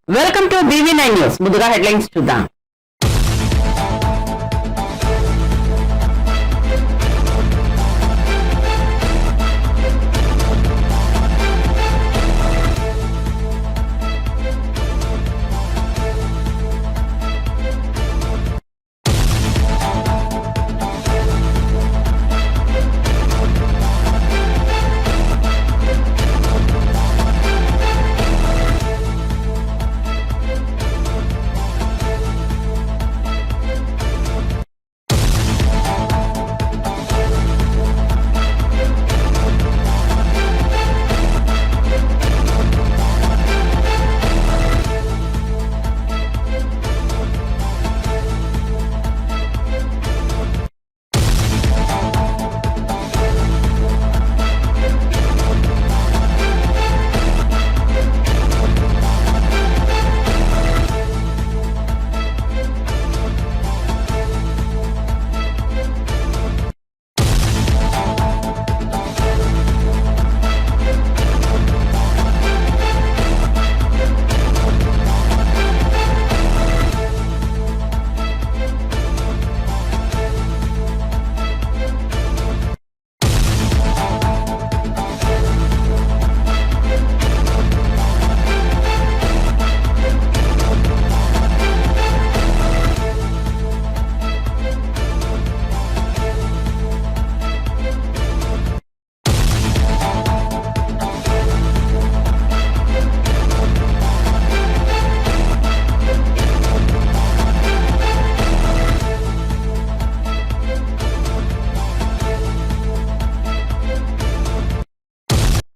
Welcome to BV9 news. ముందుగా headlines చూద్దాం.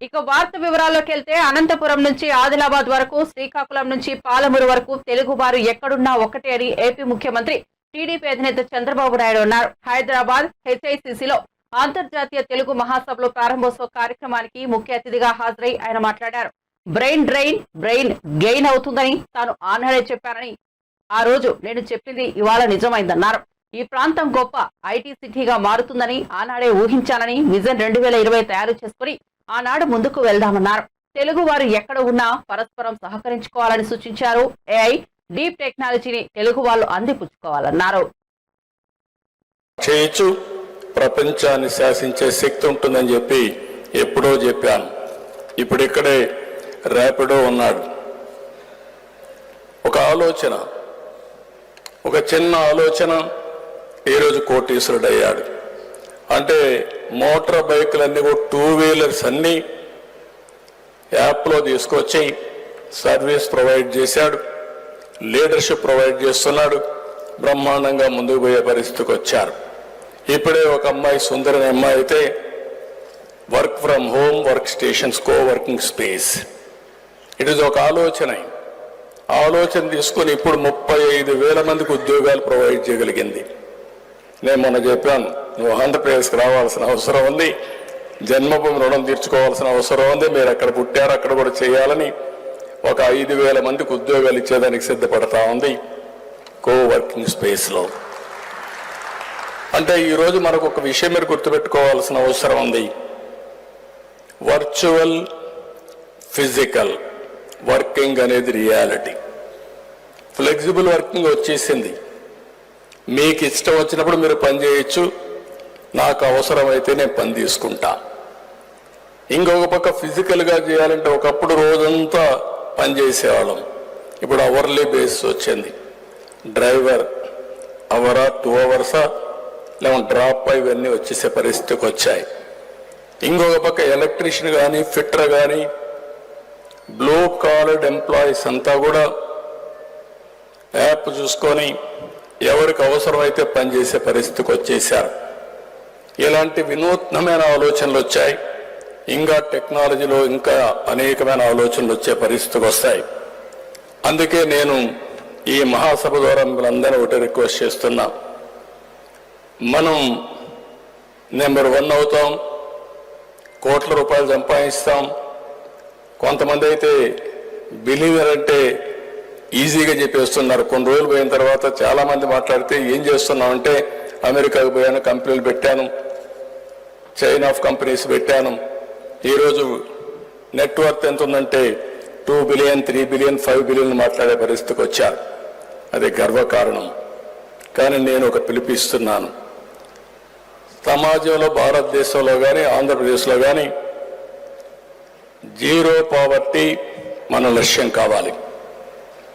ఇక వార్త వివరాల్లోకి వెళ్తే అనంతపురం నుంచి ఆదిలాబాద్ వరకు, శ్రీకాకుళం నుంచి పాలమూరు వరకు తెలుగు వారు ఎక్కడున్నా ఒకటే అని ఏపీ ముఖ్యమంత్రి టీడీపీ అధినేత చంద్రబాబు నాయుడు అన్నారు. హైదరాబాద్ HICCలో అంతర్జాతీయ తెలుగు మహాసభలో ప్రారంభోత్సవ కార్యక్రమానికి ముఖ్య అతిథిగా హాజరై ఆయన మాట్లాడారు. బ్రెయిన్ డ్రైన్ బ్రెయిన్ గెయిన్ అవుతుందని తాను ఆనాడే చెప్పానని, ఆ రోజు నేను చెప్పింది ఇవాళ నిజమైందన్నారు. ఈ ప్రాంతం గొప్ప IT సిటీగా మారుతుందని ఆనాడే ఊహించానని, విజన్ 2020 తయారు చేసుకుని ఆనాడు ముందుకు వెళ్దామన్నారు. తెలుగు వారు ఎక్కడ ఉన్నా పరస్పరం సహకరించుకోవాలని సూచించారు. AI డీప్ టెక్నాలజీని తెలుగు వాళ్ళు అందిపుచ్చుకోవాలన్నారు. చేయొచ్చు, ప్రపంచాన్ని శాసించే శక్తి ఉంటుందని చెప్పి ఎప్పుడో చెప్పాను. ఇప్పుడు ఇక్కడే ర్యాపిడో ఉన్నాడు. ఒక ఆలోచన, ఒక చిన్న ఆలోచన ఈరోజు కోటీశ్వరుడయ్యాడు. అంటే మోటార్ బైకులన్నీ కూడా 2 వీలర్స్ అన్నీ యాప్లో తీసుకొచ్చి సర్వీస్ ప్రొవైడ్ చేశాడు, లీడర్షిప్ ప్రొవైడ్ చేస్తున్నాడు. బ్రహ్మాండంగా ముందుకు పోయే పరిస్థితికి వచ్చారు. ఇప్పుడే ఒక అమ్మాయి, సుందరని అమ్మాయి అయితే work from home, work stations, working space. It is ఒక ఆలోచన తీసుకొని ఇప్పుడు 35,000 మందికి ఉద్యోగాలు ప్రొవైడ్ చేయగలిగింది. నేను మొన్న చెప్పాను, నువ్వు ఆంధ్రప్రదేశ్కి రావాల్సిన అవసరం ఉంది, జన్మభూమి రుణం తీర్చుకోవాల్సిన అవసరం ఉంది, మీరు అక్కడ పుట్టారు, అక్కడ కూడా చేయాలని ఒక 5,000 మందికి ఉద్యోగాలు ఇచ్చేదానికి సిద్ధపడతా ఉంది వర్కింగ్ స్పేస్లో. అంటే ఈరోజు మనకు ఒక విషయం మీరు గుర్తుపెట్టుకోవాల్సిన అవసరం ఉంది. వర్చువల్ ఫిజికల్ వర్కింగ్ అనేది రియాలిటీ. ఫ్లెక్సిబుల్ వర్కింగ్ వచ్చేసింది. మీకు ఇష్టం వచ్చినప్పుడు మీరు పని చేయొచ్చు, నాకు అవసరమైతే నేను పని తీసుకుంటా. ఇంకొక పక్క ఫిజికల్గా చేయాలంటే ఒకప్పుడు రోజంతా పని చేసేవాళ్ళం, ఇప్పుడు అవర్లీ బేసిస్ వచ్చింది. డ్రైవర్ అవరా, 2 అవర్సా, లేకపోతే డ్రాప్ ఇవన్నీ వచ్చేసే పరిస్థితికి వచ్చాయి. ఇంకొక పక్క ఎలక్ట్రీషియన్ కానీ, ఫిట్టర్ కానీ, బ్లూ కాలర్డ్ ఎంప్లాయీస్ అంతా కూడా యాప్ చూసుకొని ఎవరికి అవసరమైతే పనిచేసే పరిస్థితికి వచ్చేసారు. ఇలాంటి వినూత్నమైన ఆలోచనలు వచ్చాయి. ఇంకా టెక్నాలజీలో ఇంకా అనేకమైన ఆలోచనలు వచ్చే పరిస్థితికి వస్తాయి. అందుకే నేను ఈ మహాసభ ద్వారా మిమ్మల్ని ఒకటి రిక్వెస్ట్ చేస్తున్నా. మనం నెంబర్ 1 అవుతాం, కోట్ల రూపాయలు సంపాదిస్తాం. కొంతమంది అయితే బిలియనర్ అంటే ఈజీగా చెప్పేస్తున్నారు. కొన్ని రోజులు పోయిన తర్వాత చాలామంది మాట్లాడితే ఏం చేస్తున్నాం అంటే, అమెరికాకు పోయాను, కంపెనీలు పెట్టాను, చైన్ ఆఫ్ కంపెనీస్ పెట్టాను. ఈరోజు నెట్వర్త్ ఎంత ఉందంటే 2 బిలియన్ 3 బిలియన్ 5 బిలియన్ మాట్లాడే పరిస్థితికి వచ్చారు. అది గర్వకారణం. కానీ నేను ఒక పిలిపిస్తున్నాను, సమాజంలో భారతదేశంలో కానీ ఆంధ్రప్రదేశ్లో కానీ జీరో పావర్టీ మన లక్ష్యం కావాలి.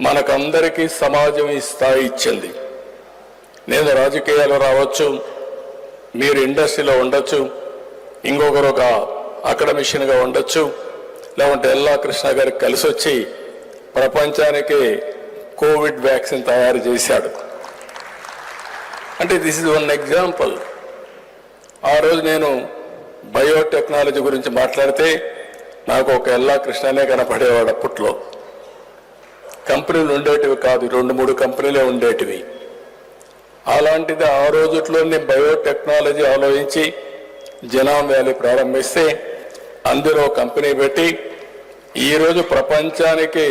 మనకందరికీ సమాజం ఈ స్థాయి ఇచ్చింది. నేను రాజకీయాలు రావచ్చు, మీరు ఇండస్ట్రీలో ఉండొచ్చు, ఇంకొకరు ఒక అకాడమిషియన్గా ఉండొచ్చు, లేకుంటే ఎల్లా కృష్ణ గారికి కలిసి వచ్చి ప్రపంచానికి కోవిడ్ వ్యాక్సిన్ తయారు చేశాడు. అంటే దిస్ ఇస్ వన్ ఎగ్జాంపుల్. ఆ రోజు నేను బయోటెక్నాలజీ గురించి మాట్లాడితే నాకు ఒక ఎల్లా కృష్ణనే కనపడేవాడు. అప్పట్లో కంపెనీలు ఉండేటివి కాదు, 2-3 కంపెనీలే ఉండేటివి. అలాంటిది ఆ రోజుట్లో నేను బయోటెక్నాలజీ ఆలోచించి జనాం వ్యాలీ ప్రారంభిస్తే అందులో కంపెనీ పెట్టి ఈరోజు ప్రపంచానికి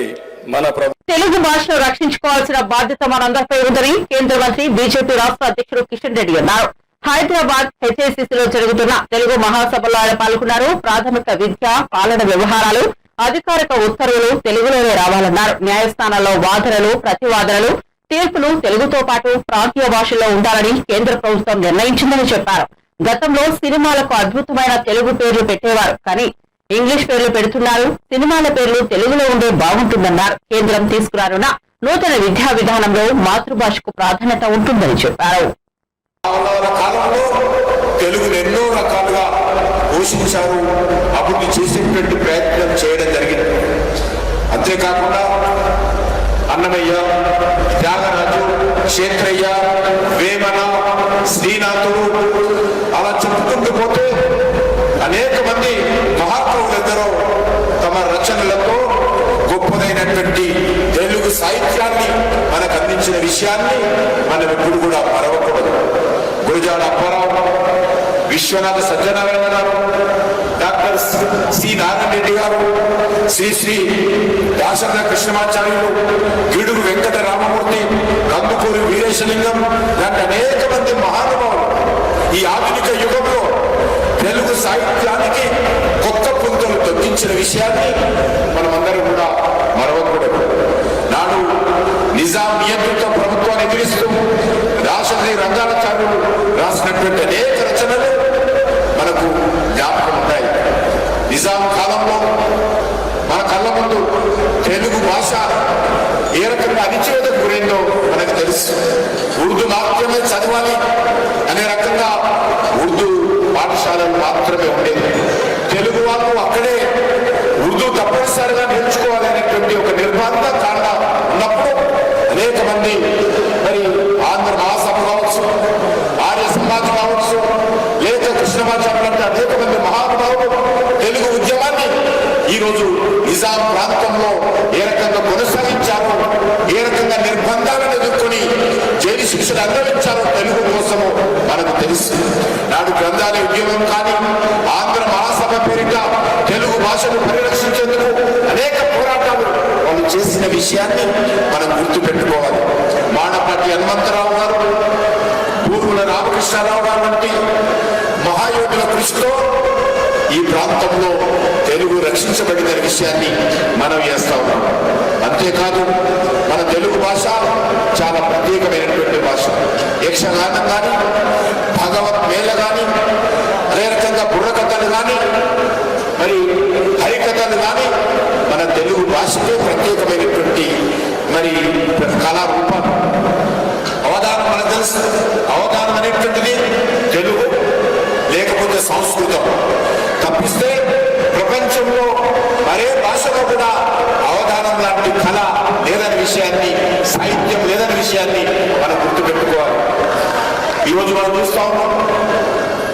మన తెలుగు భాషను రక్షించుకోవాల్సిన బాధ్యత మనందరిపై ఉందని కేంద్ర మంత్రి బీజేపీ రాష్ట్ర అధ్యక్షుడు కిషన్ రెడ్డి అన్నారు. హైదరాబాద్ హెచ్ఐసిసిలో జరుగుతున్న తెలుగు మహాసభలో ఆయన పాల్గొన్నారు. ప్రాథమిక విద్య, పాలన వ్యవహారాలు, అధికారిక ఉత్తర్వులు తెలుగులోనే రావాలన్నారు. న్యాయస్థానాల్లో వాదనలు, ప్రతివాదనలు, తీర్పులు తెలుగుతో పాటు ప్రాంతీయ భాషల్లో ఉండాలని కేంద్ర ప్రభుత్వం నిర్ణయించిందని చెప్పారు. గతంలో సినిమాలకు అద్భుతమైన తెలుగు పేర్లు పెట్టేవారు, కానీ ఇంగ్లీష్ పేర్లు పెడుతున్నారు. సినిమాల పేర్లు తెలుగులో ఉండే బాగుంటుందన్నారు. కేంద్రం తీసుకురానున్న నూతన విద్యా విధానంలో మాతృభాషకు ప్రాధాన్యత ఉంటుందని చెప్పారు. కాలంలో తెలుగును ఎన్నో రకాలుగా పోషించారు, అభివృద్ధి చేసేటువంటి ప్రయత్నం చేయడం జరిగింది. అంతేకాకుండా అన్నమయ్య, త్యాగరాజు, క్షేత్రయ్య, వేమన, శ్రీనాథుడు అలా చెప్పుకుంటూ పోతే అనేక మంది మహాకవులెందరో తమ రచనలతో గొప్పదైనటువంటి తెలుగు సాహిత్యాన్ని మనకు అందించిన విషయాన్ని మనం ఎప్పుడు కూడా మరవకూడదు. గురజాడ అప్పారావు, విశ్వనాథ సత్యనారాయణ గారు, డాక్టర్ సి నారాయణ రెడ్డి గారు, శ్రీ దాసరథ కృష్ణమాచార్యులు, గిడుగు వెంకట రామమూర్తి, కందుకూరి వీరేశలింగం లాంటి అనేక మంది మహానుభావులు ఈ ఆధునిక యుగంలో తెలుగు సాహిత్యానికి కొత్త పుంతలు తొక్కించిన విషయాన్ని మనమందరం కూడా మరవకూడదు. నాడు నిజాం నియంత్రిత ప్రభుత్వాన్ని ఎదిరిస్తూ రాష్ట్రపతి రంగాచార్యులు రాసినటువంటి అనేక రచనలు మనకు జ్ఞాపకం ఉన్నాయి. నిజాం కాలంలో మన కళ్ళ ముందు తెలుగు భాష ఏ రకంగా అణిచివేతకు గురైందో మనకు తెలుసు. ఉర్దూ మాత్రమే చదవాలి అనే రకంగా ఉర్దూ పాఠశాలలు మాత్రమే ఉండేది. తెలుగు వాళ్ళు అక్కడే ఉర్దూ తప్పనిసరిగా నేర్చుకోవాలి అనేటువంటి ఒక నిర్బంధ కారణ ఉన్నప్పుడు అనేక మంది మరి ఆంధ్ర మహాసభ కావచ్చు, ఆర్య సమాజ్ కావచ్చు, లేక కృష్ణమాచార్యులు అంటే అనేక మంది మహానుభావులు తెలుగు ఉద్యమాన్ని ఈరోజు నిజాం ప్రాంతంలో ఏ రకంగా కొనసాగించారో, ఏ రకంగా నిర్బంధాలను ఎదుర్కొని జైలు శిక్షలు అనుభవించారో తెలుగు కోసము మనకు తెలుసు. నాడు గ్రంథాలయ ఉద్యమం కానీ ఆంధ్ర మహాసభ పేరిట తెలుగు భాషను పరిరక్షించేందుకు అనేక పోరాటాలు వాళ్ళు చేసిన విషయాన్ని మనం గుర్తుపెట్టుకోవాలి. మానపాటి హనుమంతరావు గారు, పూర్వుల రామకృష్ణారావు గారు వంటి మహాయోగుల కృషితో ఈ ప్రాంతంలో తెలుగు రక్షించబడిన విషయాన్ని మనం చేస్తా ఉన్నాం. అంతేకాదు మన తెలుగు భాష చాలా ప్రత్యేకమైనటువంటి భాష. యక్షగానం కానీ, భగవద్వేళ కానీ, అదే రకంగా బుర్రకథలు కానీ, మరి హరికథలు కానీ మన తెలుగు భాషకే ప్రత్యేకమైనటువంటి మరి కళారూపాలు. అవధానం మనకు తెలుసు. అవధానం అనేటువంటిది తెలుగు లేకపోతే సంస్కృతం తప్పిస్తే ప్రపంచంలో మరే భాషలో కూడా అవధానం లాంటి కళ లేదని విషయాన్ని, సాహిత్యం లేదని విషయాన్ని మనం గుర్తుపెట్టుకోవాలి. ఈరోజు మనం చూస్తా ఉన్నాం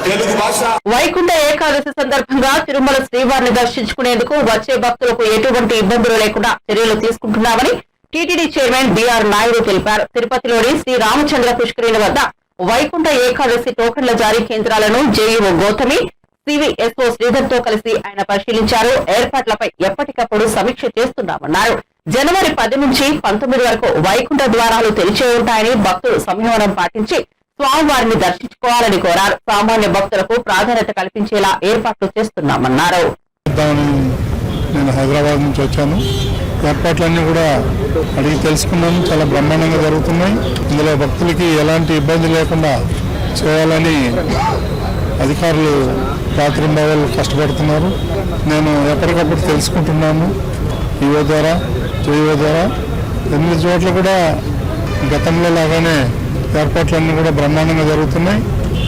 తెలుగు భాష. వైకుంఠ ఏకాదశి సందర్భంగా తిరుమల శ్రీవారిని దర్శించుకునేందుకు వచ్చే భక్తులకు ఎటువంటి ఇబ్బందులు లేకుండా చర్యలు తీసుకుంటున్నామని టీటీడీ చైర్మన్ బిఆర్ నాయుడు తెలిపారు. తిరుపతిలోని శ్రీ రామచంద్ర పుష్కరిణి వద్ద వైకుంఠ ఏకాదశి టోకన్ల జారీ కేంద్రాలను జేఈఓ గౌతమి, సివిఎస్ఓ శ్రీధర్ తో కలిసి ఆయన పరిశీలించారు. ఏర్పాట్లపై ఎప్పటికప్పుడు సమీక్ష చేస్తున్నామన్నారు. జనవరి 10 నుంచి 19 వరకు వైకుంఠ ద్వారాలు తెరిచే ఉంటాయని భక్తులు సంయమనం పాటించి స్వామివారిని దర్శించుకోవాలని కోరారు. సామాన్య భక్తులకు ప్రాధాన్యత కల్పించేలా ఏర్పాట్లు చేస్తున్నామన్నారు. నేను హైదరాబాద్ నుంచి వచ్చాను. ఏర్పాట్లన్నీ కూడా అడిగి తెలుసుకున్నాను. చాలా బ్రహ్మాండంగా జరుగుతున్నాయి. ఇందులో భక్తులకి ఎలాంటి ఇబ్బంది లేకుండా చేయాలని అధికారులు రాత్రింబవళ్ళు కష్టపడుతున్నారు. నేను ఎప్పటికప్పుడు తెలుసుకుంటున్నాను. ఈవో ద్వారా, జేఈఓ ద్వారా 8 చోట్ల కూడా గతంలో లాగానే ఏర్పాట్లన్నీ కూడా బ్రహ్మాండంగా జరుగుతున్నాయి.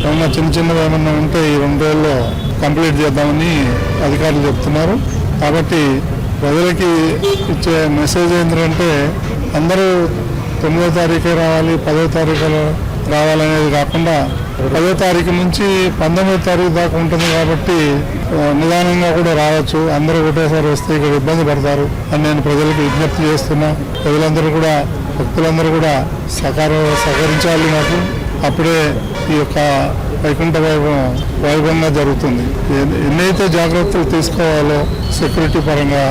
ఏమన్నా చిన్నవి ఏమన్నా ఉంటే ఈ 2 రోజుల్లో కంప్లీట్ చేద్దామని అధికారులు చెప్తున్నారు. కాబట్టి ప్రజలకి ఇచ్చే మెసేజ్ ఏంటంటే అందరూ 9వ తారీఖే రావాలి, 10వ తారీఖు రావాలనేది కాకుండా 10వ తారీఖు నుంచి 19వ తారీఖు దాకా ఉంటుంది. కాబట్టి నిదానంగా కూడా రావచ్చు. అందరూ ఒకటేసారి వస్తే ఇక్కడ ఇబ్బంది పడతారు అని నేను ప్రజలకు విజ్ఞప్తి చేస్తున్నా. ప్రజలందరూ కూడా, భక్తులందరూ కూడా సహకరించాలి నాకు. అప్పుడే ఈ యొక్క వైకుంఠ వైభవంగా జరుగుతుంది. ఎన్నైతే జాగ్రత్తలు తీసుకోవాలో సెక్యూరిటీ పరంగా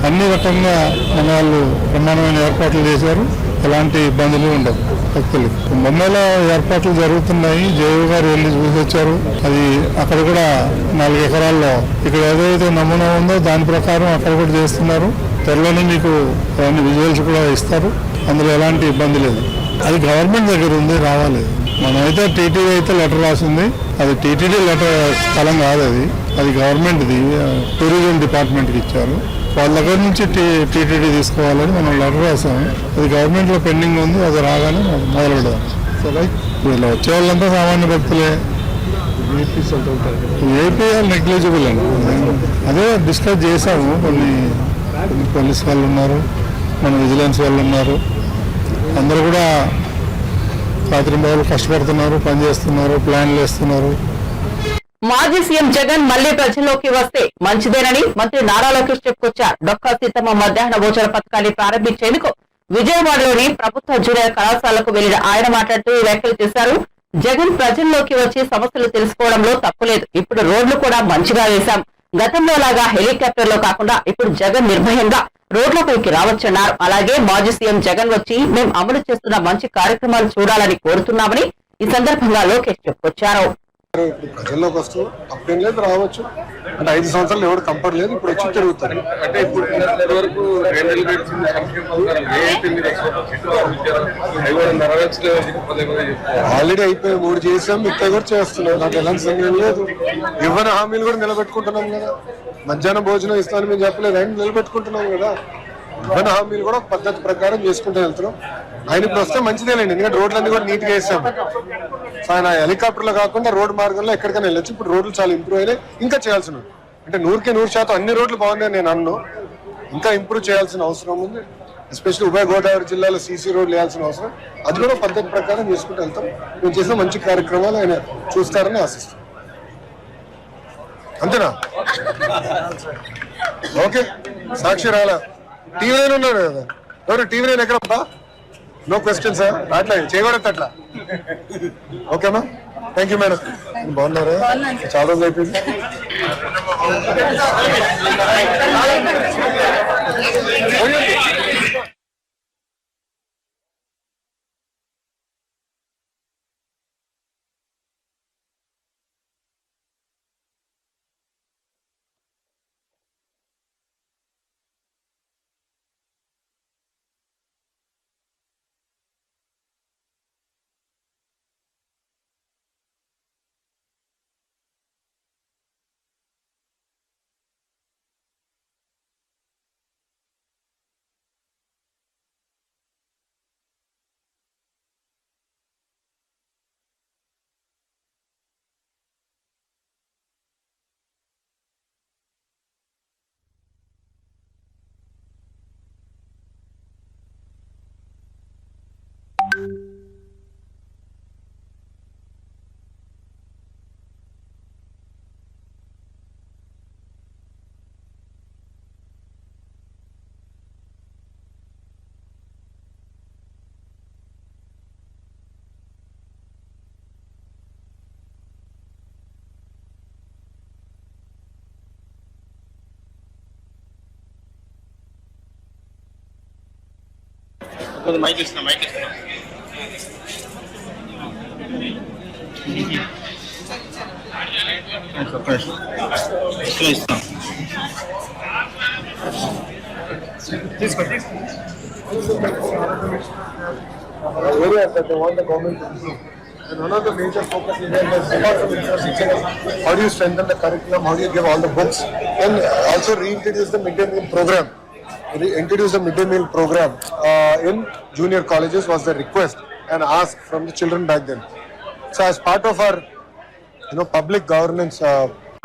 అన్ని రకంగా మన వాళ్ళు బ్రహ్మాండమైన ఏర్పాట్లు చేశారు. ఎలాంటి ఇబ్బందులు ఉండవు భక్తులకి. కుంభమేళా ఏర్పాట్లు జరుగుతున్నాయి. జేఈఓ గారు వెళ్ళి చూసి వచ్చారు. అది అక్కడ కూడా 4 ఎకరాల్లో ఇక్కడ ఏదైతే నమూనా ఉందో దాని ప్రకారం అక్కడ కూడా చేస్తున్నారు. త్వరలోనే మీకు అవన్నీ విజువల్స్ కూడా ఇస్తారు. అందులో ఎలాంటి ఇబ్బంది లేదు. అది గవర్నమెంట్ దగ్గర ఉంది, రావాలి. మనమైతే టీటీడీ అయితే లెటర్ రాసింది. అది టీటీడీ లెటర్ స్థలం కాదు, అది గవర్నమెంట్ది. టూరిజం డిపార్ట్మెంట్కి ఇచ్చారు. వాళ్ళ దగ్గర నుంచి టీటీడీ తీసుకోవాలని మనం లెటర్ రాసాము. అది గవర్నమెంట్లో పెండింగ్ ఉంది. అది రాగానే మొదలు పెడదాం. సరే, వీళ్ళు వచ్చే వాళ్ళంతా సామాన్య భక్తులే. ఏపీ నెగ్లిజిబుల్ అండి. అదే డిస్కస్ చేసాము. కొన్ని పోలీస్ వాళ్ళు ఉన్నారు, మన విజిలెన్స్ వాళ్ళు ఉన్నారు. అందరూ కూడా రాత్రింబవళ్ళు కష్టపడుతున్నారు, పనిచేస్తున్నారు, ప్లాన్లు వేస్తున్నారు. మాజీ సీఎం జగన్ మళ్లీ ప్రజల్లోకి వస్తే మంచిదేనని మంత్రి నారా లోకేష్ చెప్పుకొచ్చారు. డొక్కా సీతమ్మ మధ్యాహ్న భోజన పథకాన్ని ప్రారంభించేందుకు విజయవాడలోని ప్రభుత్వ జూనియర్ కళాశాలకు వెళ్లిన ఆయన మాట్లాడుతూ ఈ వ్యాఖ్యలు చేశారు. జగన్ ప్రజల్లోకి వచ్చి సమస్యలు తెలుసుకోవడంలో తప్పులేదు. ఇప్పుడు రోడ్లు కూడా మంచిగా వేశాం. గతంలో లాగా హెలికాప్టర్లో కాకుండా ఇప్పుడు జగన్ నిర్భయంగా రోడ్లపైకి రావచ్చన్నారు. అలాగే మాజీ సీఎం జగన్ వచ్చి మేం అమలు చేస్తున్న మంచి కార్యక్రమాలు చూడాలని కోరుతున్నామని ఈ సందర్భంగా లోకేష్ చెప్పుకొచ్చారు. ఇప్పుడు ప్రజల్లోకి వస్తూ అప్పుడేం లేదు, రావచ్చు. అంటే 5 సంవత్సరాలు ఎవరు కంపర్ లేదు, ఇప్పుడు వచ్చి తిరుగుతారు. అంటే ఇప్పుడు వరకు ఆల్రెడీ అయిపోయి 3 చేసాం, మిగతా కూడా చేస్తున్నాం. నాకు ఎలాంటి సమయం లేదు. ఇవ్వని హామీలు కూడా నిలబెట్టుకుంటున్నాం కదా. మధ్యాహ్నం భోజనం ఇస్తానని మేము చెప్పలేదు, ఆయన నిలబెట్టుకుంటున్నాం కదా. ఇవ్వని హామీలు కూడా పద్ధతి ప్రకారం చేసుకుంటూ వెళ్తున్నాం. ఆయన ఇప్పుడు వస్తే మంచిదేలేండి, ఎందుకంటే రోడ్లన్నీ కూడా నీట్గా వేసాం. ఆయన హెలికాప్టర్లో కాకుండా రోడ్డు మార్గంలో ఎక్కడికైనా వెళ్ళొచ్చు. ఇప్పుడు రోడ్లు చాలా ఇంప్రూవ్ అయినాయి, ఇంకా చేయాల్సిన అంటే 100% అన్ని రోడ్లు బాగున్నాయి నేను అన్ను. ఇంకా ఇంప్రూవ్ చేయాల్సిన అవసరం ఉంది. ఎస్పెషల్లీ ఉభయ గోదావరి జిల్లాలో సీసీ రోడ్లు వేయాల్సిన అవసరం, అది కూడా పద్ధతి ప్రకారం చేసుకుంటూ వెళ్తాం. మేము చేసిన మంచి కార్యక్రమాలు ఆయన చూస్తారని ఆశిస్తాం. అంతేనా? ఓకే, సాక్షి రాలా టీవీ నైన్ ఉన్నాడు కదా. ఎవరు టీవీ నైన్ ఎక్కడబ్బా? నో క్వశ్చన్ సార్, అట్లా చేయకూడదు అట్లా. ఓకేమా, థ్యాంక్ యూ మేడం. బాగున్నారా? చాలా రోజులు అయిపోయింది. మైక్ ఇస్తున్నా ఇస్తాం. areas that they want the government to improve. And one of the major focus areas is apart from infrastructure, how do you strengthen the curriculum, how do you give all the books, and also reintroduce the midday meal program. Introduce the midday meal program in junior colleges was the request and ask from the children back then. So as part of our public governance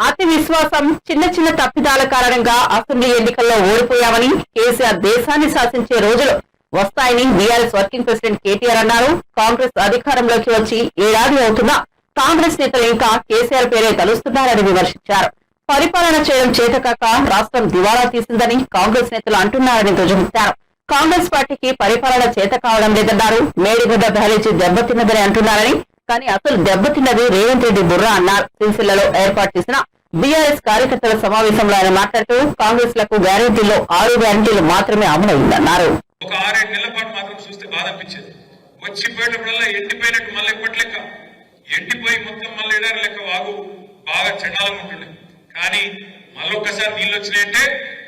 అతి విశ్వాసం చిన్న చిన్న తప్పిదాల కారణంగా assembly ఎన్నికల్లో ఓడిపోయామని కేసీఆర్ దేశాన్ని శాసించే రోజులు వస్తాయని బీఆర్ఎస్ వర్కింగ్ ప్రెసిడెంట్ కేటీఆర్ అన్నారు. కాంగ్రెస్ అధికారంలోకి వచ్చి ఏడాది అవుతున్నా కాంగ్రెస్ నేతలు ఇంకా కేసీఆర్ పేరే తలుస్తున్నారని విమర్శించారు. పరిపాలన చేయడం చేతకాక రాష్ట్రం దివాళా తీసిందని కాంగ్రెస్ నేతలు అంటున్నారని ధ్వజమెత్తారు. కాంగ్రెస్ పార్టీకి పరిపాలన చేత కావడం లేదన్నారు. మేడిగడ్డ బ్యారేజీ దెబ్బతిన్నదని అంటున్నారని, కానీ అసలు దెబ్బతిన్నది రేవంత్ రెడ్డి బుర్ర అన్నారు. సిరిసిల్లలో ఏర్పాటు చేసిన బీఆర్ఎస్ కార్యకర్తల సమావేశంలో ఆయన మాట్లాడుతూ కాంగ్రెస్ లకు గ్యారెంటీలో 6 గ్యారెంటీలు మాత్రమే అమలైందన్నారు. ఒక 6-7 నెలల పాటు మాత్రం చూస్తే బాధ అనిపించేది. వచ్చిపోయేటప్పుడల్లా ఎండిపోయినట్టు మళ్ళీ ఎప్పటి లెక్క ఎండిపోయి మొత్తం మళ్ళీ ఎడారి లెక్క వాగు బాగా చండాలంగా ఉంటుండే. కానీ మళ్ళొక్కసారి నీళ్ళు వచ్చినాయంటే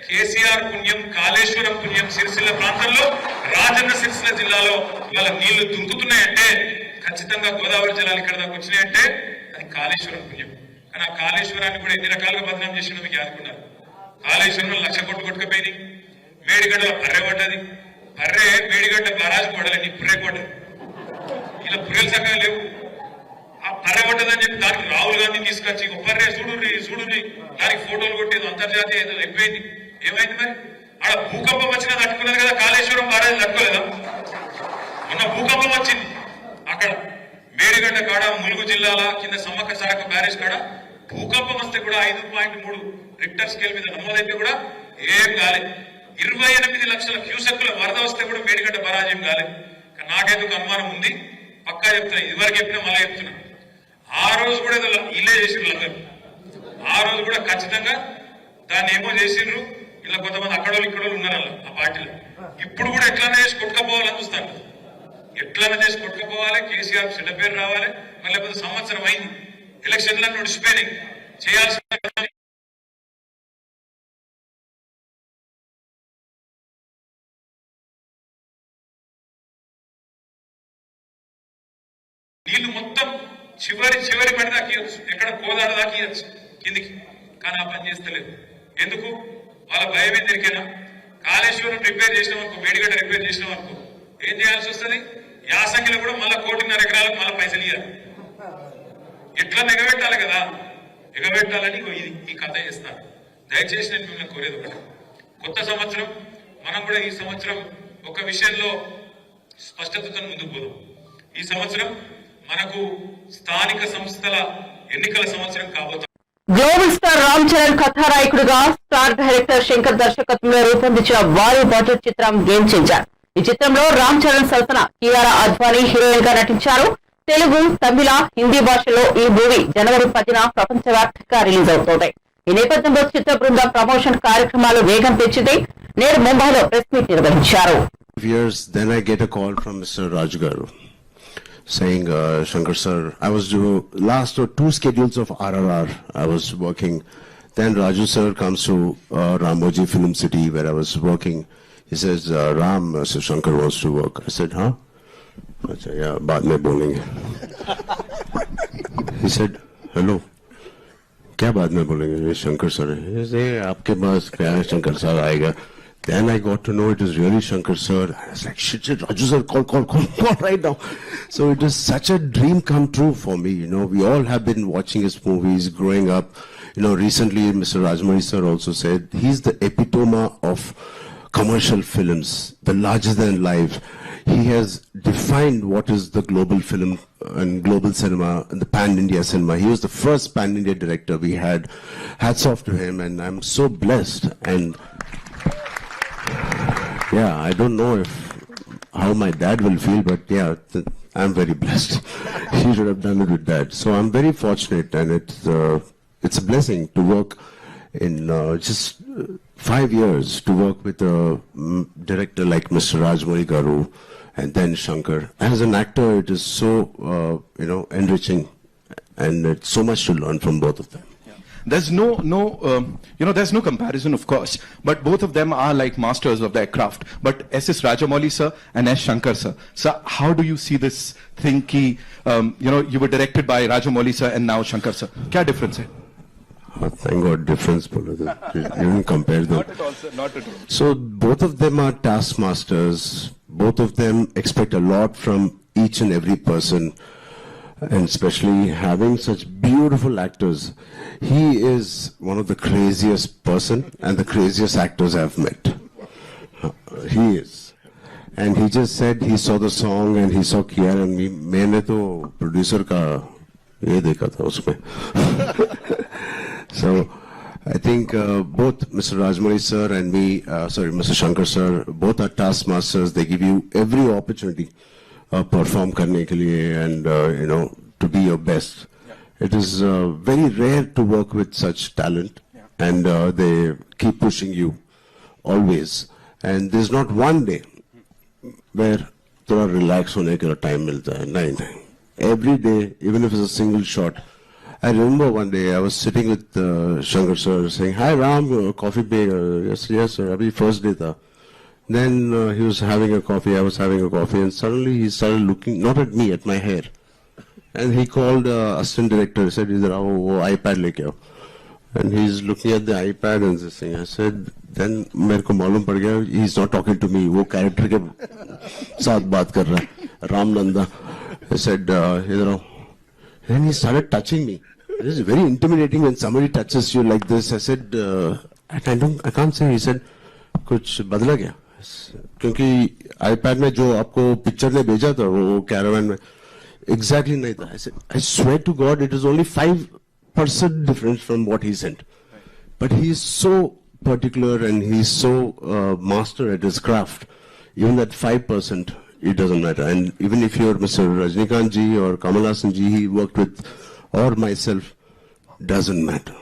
కేసీఆర్ పుణ్యం, కాళేశ్వరం పుణ్యం, సిరిసిల్ల ప్రాంతంలో రాజన్న సిరిసిల్ల జిల్లాలో ఇవాళ నీళ్లు దుంకుతున్నాయంటే ఖచ్చితంగా గోదావరి జలాలు ఇక్కడ దాకా వచ్చినాయంటే అది కాళేశ్వరం పుణ్యం. కానీ ఆ కాళేశ్వరాన్ని కూడా ఎన్ని రకాలుగా బదనాం చేసిన మీకు ఆదుకున్నారు. కాళేశ్వరంలో 1,00,000 కోట్లు కొట్టుకుపోయినాయి. మేడిగడ్డలో బర్రె పడ్డది. బర్రె మేడిగడ్డ బరాజు పడలే, నీ పుర్రె పడ్డది. ఇలా పుర్రెలు చక్కగా లేవు. ఆ బర్రె పడ్డదని చెప్పి దానికి రాహుల్ గాంధీ తీసుకొచ్చి బర్రె చూడుని దానికి ఫోటోలు కొట్టేది అంతర్జాతీయ ఏదో అయిపోయింది. ఏమైంది మరి? ఆడ భూకంపం వచ్చినా తట్టుకున్నది కదా, కాళేశ్వరం బరాజు తట్టుకోలేదా? మొన్న భూకంపం వచ్చింది అక్కడ మేడిగడ్డ కాడ, ములుగు జిల్లాల కింద సమ్మక్క సారక్క బ్యారేజ్ కాడ భూకంపం వస్తే కూడా 5.3 రిక్టర్ స్కేల్ మీద నమోదైతే కూడా ఏం కాలేదు. 28 లక్షల క్యూసెక్కుల వరద వస్తే కూడా మేడిగడ్డ బరాజ్ ఏం కాలేదు. నాకెందుకు అనుమానం ఉంది, పక్కా చెప్తున్నా, ఇదివరకు చెప్పినా మళ్ళీ చెప్తున్నా. ఆ రోజు కూడా ఏదో ఇల్లే చేసిండ్రు అందరూ. ఆ రోజు కూడా ఖచ్చితంగా దాన్ని ఏమో చేసిండ్రు. ఇలా కొంతమంది అక్కడోళ్ళు ఇక్కడోళ్ళు ఉన్నారు ఆ పార్టీలో. ఇప్పుడు కూడా ఎట్లనే చేసి కొట్టుకపోవాలని చూస్తాను. ఎట్లనే చేసి కొట్టుకుపోవాలి, కేసీఆర్ చెడ్డ పేరు రావాలి. మళ్ళీ లేకపోతే సంవత్సరం అయింది, ఎలక్షన్లను నడిచిపోయినాయి. చేయాల్సిన నీళ్లు మొత్తం చివరి పడి దాకా ఇవ్వచ్చు, ఎక్కడ కోదాడ దాకా ఇవ్వచ్చు కిందికి. కానీ ఆ పని చేస్తలేదు. ఎందుకు? వాళ్ళ భయం ఏం దొరికేనా? కాళేశ్వరం రిపేర్ చేసినాం అనుకో, మేడిగడ్డ రిపేర్ చేసినాం అనుకో, ఏం చేయాల్సి వస్తుంది? యాసంగిలో కూడా మళ్ళీ 1.5 ఎకరాలకు మళ్ళీ పైసలు ఇవ్వాలి. ఎట్లా ఎగబెట్టాలి కదా, ఎగబెట్టాలని ఈ కథ చేస్తాను. దయచేసి నేను మిమ్మల్ని కోరేది ఒకటి, కొత్త సంవత్సరం మనం కూడా ఈ సంవత్సరం ఒక విషయంలో స్పష్టతతో ముందుకు పోదాం. ఈ సంవత్సరం మనకు స్థానిక సంస్థల ఎన్నికల సంవత్సరం కాబోతుంది. గ్లోబల్ స్టార్ రామ్ చరణ్ కథానాయకుడిగా స్టార్ డైరెక్టర్ శంకర్ దర్శకత్వంలో రూపొందించిన భారీ బడ్జెట్ చిత్రం గేమ్ చేంజర్. ఈ చిత్రంలో రామ్ చరణ్ సరసన కియారా అద్వానీ హీరోయిన్ గా నటించారు. తెలుగు, తమిళ, హిందీ భాషలో ఈ మూవీ జనవరి 10న ప్రపంచవ్యాప్తంగా రిలీజ్ అవుతోంది. ఈ నేపథ్యంలో చిత్ర బృందం ప్రమోషన్ కార్యక్రమాలు వేగం పెంచింది. నేడు ముంబైలో ప్రెస్ మీట్ నిర్వహించారు. Years, then I get a call from Mr. Raj Garu saying, Shankar sir, I was doing last 2 schedules of RRR. I was working. Then Raju sir comes to Ramoji Film City where I was working. He says, Ram, Sir Shankar wants to work. I said, huh? I said, yeah, baad mein bolenge. He said, hello. Kya baad mein bolenge? Ye Shankar sir hai. He said, aapke paas kya Shankar sir aayega. Then I got to know it is really Shankar sir. I was like, shit, Raju sir, call right now. So it is such a dream come true for me. You know, we all have been watching his movies growing up. You know, recently Mr. Rajmani sir also said he's the epitome of commercial films, the larger than life. He has defined what is the global film and global cinema and the pan-India cinema. He was the first pan-India director we had. Hats off to him, and I'm so blessed. And yeah, I don't know how my dad will feel, but yeah, I'm very blessed. He should have done it with that. So I'm very fortunate, and it's a blessing to work in just 5 years, to work with a director like Mr. Rajmani Garu and then Shankar. As an actor, it is so enriching, and it's so much to learn from both of them. there's there's no comparison, of course. But both of them are like masters of their craft. But S.S. Rajamouli sir and S. Shankar sir. Sir, how do you see this thing? Ki, you were directed by Rajamouli sir and now Shankar sir. Kya difference hai? Thank God, difference. You didn't compare them. Not at all, sir. Not at all. So both of them are taskmasters. Both of them expect a lot from each and every person, and especially having such beautiful actors. He is one of the craziest person and the craziest actors I've met. He is. And he just said he saw the song and he saw Kiara and me. मैंने तो producer का ये देखा था उसमें. So I think both Mr. Rajamouli sir and me, Mr. Shankar sir, both are taskmasters. They give you every opportunity perform karne ke liye and to be your best. It is very rare to work with such talent, and they keep pushing you always. And there's not one day where थोड़ा relax होने के लिए time मिलता है. नहीं. Every day, even if it's a single shot. I remember one day I was sitting with Shankar sir saying, "Hi Ram, coffee pe?" Yes sir. Abhi first day tha. Then he was having a coffee, I was having a coffee, and suddenly he started looking not at me, at my hair. And he called assistant director. He said, "Idhar aao, wo iPad leke aao." And he's looking at the iPad and this thing. I said, then मेरे को मालूम पड़ गया, he's not talking to me. वो character के साथ बात कर रहा है, Ram Nanda. I said, "Idhar aao." Then he started touching me. It is very intimidating when somebody touches you like this. I said, I can't say. He said, कुछ बदला क्या? क्योंकि iPad में जो आपको पिक्चर ने भेजा था वो कैरावन में exactly नहीं था. I said, I swear to God, it is only 5% difference from what he sent. But he is so particular and he is so master at his craft. Even that 5%, it doesn't matter. And even if you're Mr. Rajnikant ji or Kamal Haasan ji, he worked with, or myself, doesn't matter.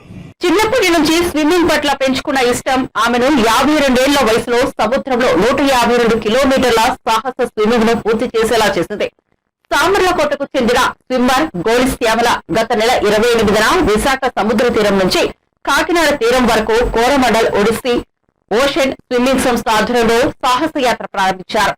చిన్నప్పటి నుంచి swimming పట్ల పెంచుకున్న ఇష్టం ఆమెను 52 ఏళ్ల వయసులో సముద్రంలో 152 కిలోమీటర్ల సాహస స్విమ్మింగ్ ను పూర్తి చేసేలా చేసింది. సామర్లకోటకు చెందిన స్విమ్మర్ గోలి శ్యామల గత నెల 28న విశాఖ సముద్ర తీరం నుంచి కాకినాడ తీరం వరకు కోరమండల్ ఒడిస్సీ ఓషన్ స్విమ్మింగ్ సంస్థ ఆధ్వర్యంలో సాహస యాత్ర ప్రారంభించారు.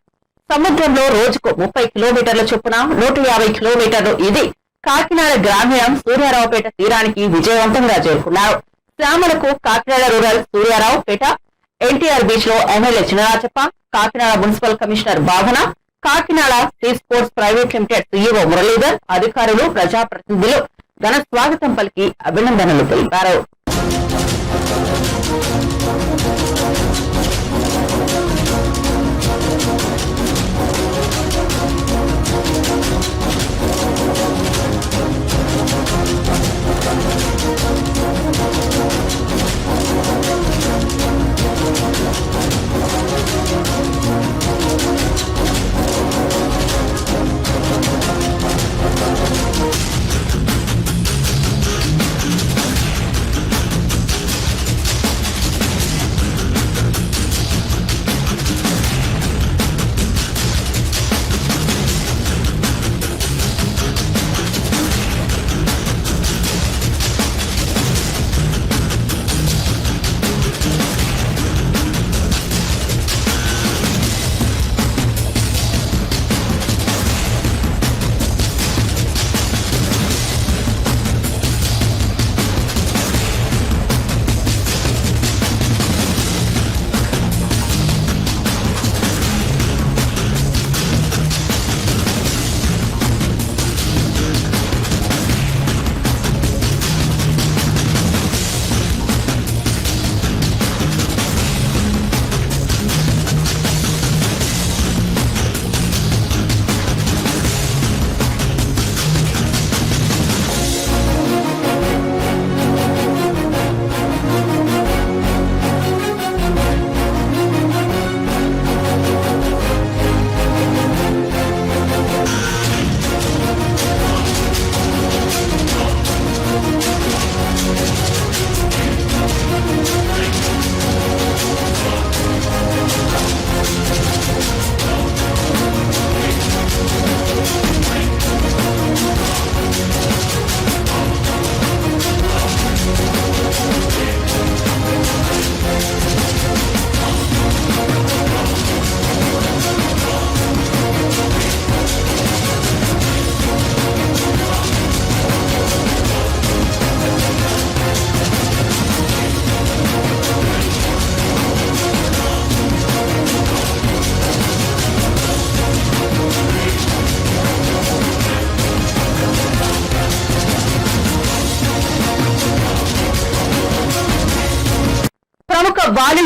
సముద్రంలో రోజుకు 30 కిలోమీటర్ల చొప్పున 150 కిలోమీటర్లు ఇది కాకినాడ గ్రామీణం సూర్యారావుపేట తీరానికి విజయవంతంగా చేరుకున్నారు. శ్యామలకు కాకినాడ రూరల్ సూర్యారావుపేట ఎన్టీఆర్ బీచ్ లో MLA Chinarajappa, Kakinada municipal commissioner Bhavana, Kakinada sea sports private limited CEO Muralidhar, అధికారులు, ప్రజాప్రతినిధులు ఘన స్వాగతం పలికి అభినందనలు తెలిపారు.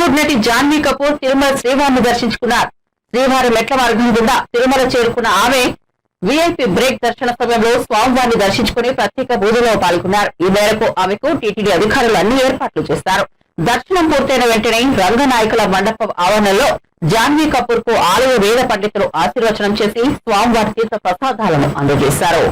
బాలీవుడ్ నటి జాన్వీ కపూర్ తిరుమల శ్రీవారిని దర్శించుకున్నారు. శ్రీవారి మెట్ల మార్గం గుండా తిరుమల చేరుకున్న ఆమె వీఐపీ బ్రేక్ దర్శన సమయంలో స్వామివారిని దర్శించుకుని ప్రత్యేక పూజలో పాల్గొన్నారు. ఈ మేరకు ఆమెకు టీటీడీ అధికారులు అన్ని ఏర్పాట్లు చేశారు. దర్శనం పూర్తయిన వెంటనే రంగనాయకుల మండపం ఆవరణలో జాన్వీ కపూర్ కు ఆలయ వేద పండితులు ఆశీర్వచనం చేసి స్వామివారి తీర్థ ప్రసాదాలను అందజేశారు.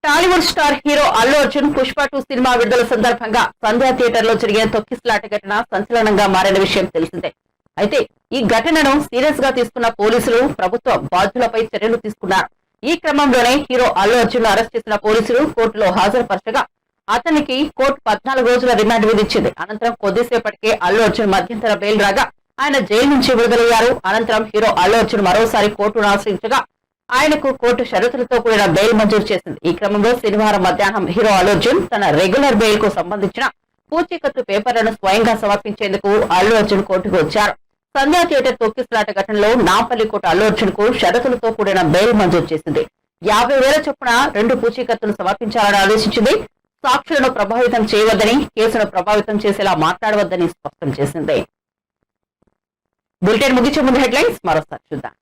Tollywood star hero Allu Arjun Pushpa 2 cinema విడుదల సందర్భంగా సంధ్యా థియేటర్ లో జరిగిన తొక్కిసలాట ఘటన సంచలనంగా మారిన విషయం తెలిసిందే. అయితే ఈ ఘటనను సీరియస్ గా తీసుకున్న పోలీసులు ప్రభుత్వ బాధ్యులపై చర్యలు తీసుకున్నారు. ఈ క్రమంలోనే హీరో అల్లు అర్జున్ అరెస్ట్ చేసిన పోలీసులు కోర్టులో హాజరుపరచగా అతనికి కోర్టు 14 రోజుల రిమాండ్ విధించింది. అనంతరం కొద్దిసేపటికే అల్లు అర్జున్ మధ్యంతర బెయిల్ రాగా ఆయన జైలు నుంచి విడుదలయ్యారు. అనంతరం హీరో అల్లు అర్జున్ మరోసారి కోర్టును ఆశ్రయించగా ఆయనకు కోర్టు షరతులతో కూడిన బెయిల్ మంజూరు చేసింది. ఈ క్రమంలో శనివారం మధ్యాహ్నం హీరో అల్లు అర్జున్ తన రెగ్యులర్ బెయిల్ కు సంబంధించిన పూచీకత్తు పేపర్లను స్వయంగా సమర్పించేందుకు అల్లు అర్జున్ కోర్టుకు వచ్చారు. సంధ్యా థియేటర్ తొక్కిసలాట ఘటనలో నాంపల్లి కోర్టు అల్లు అర్జున్ కు షరతులతో కూడిన బెయిల్ మంజూరు చేసింది. 50,000 చొప్పున 2 పూచీకత్తులు సమర్పించాలని ఆదేశించింది. సాక్షులను ప్రభావితం చేయవద్దని, కేసును ప్రభావితం చేసేలా మాట్లాడవద్దని స్పష్టం చేసింది. బులెటిన్ ముగించే ముందు హెడ్లైన్స్ మరోసారి చూద్దాం.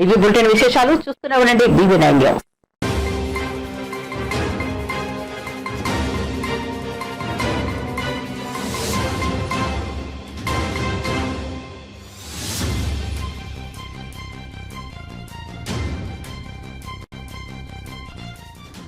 ఇవి బులెటిన్ విశేషాలు. చూస్తూనే ఉండండి BV9 న్యూస్.